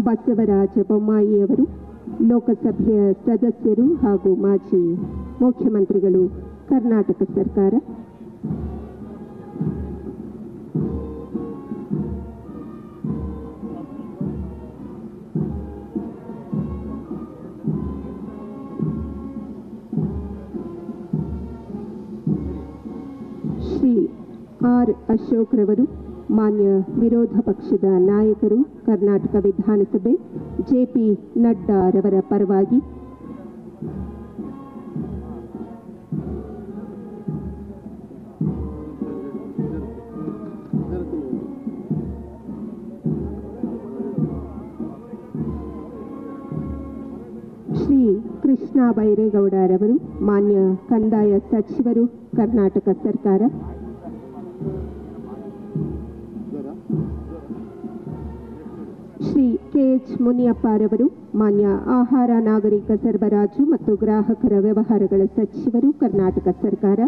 ಬಸವರಾಜ ಬೊಮ್ಮಾಯಿಯವರು, ಲೋಕಸಭೆಯ ಸದಸ್ಯರು ಹಾಗೂ ಮಾಜಿ ಮುಖ್ಯಮಂತ್ರಿಗಳು, ಕರ್ನಾಟಕ ಸರ್ಕಾರ. ಶ್ರೀ ಆರ್ ಅಶೋಕ್ ರವರು, ಮಾನ್ಯ ವಿರೋಧ ಪಕ್ಷದ ನಾಯಕರು, ಕರ್ನಾಟಕ ವಿಧಾನಸಭೆ, ಜೆಪಿ ನಡ್ಡಾ ರವರ ಪರವಾಗಿ ಶ್ರೀ ಕೃಷ್ಣ ಬೈರೇಗೌಡ ರವರು, ಮಾನ್ಯ ಕಂದಾಯ ಸಚಿವರು, ಕರ್ನಾಟಕ ಸರ್ಕಾರ. ಶ್ರೀ ಕೆಎಚ್ ಮುನಿಯಪ್ಪ ರವರು, ಮಾನ್ಯ ಆಹಾರ, ನಾಗರಿಕ ಸರಬರಾಜು ಮತ್ತು ಗ್ರಾಹಕರ ವ್ಯವಹಾರಗಳ ಸಚಿವರು, ಕರ್ನಾಟಕ ಸರ್ಕಾರ.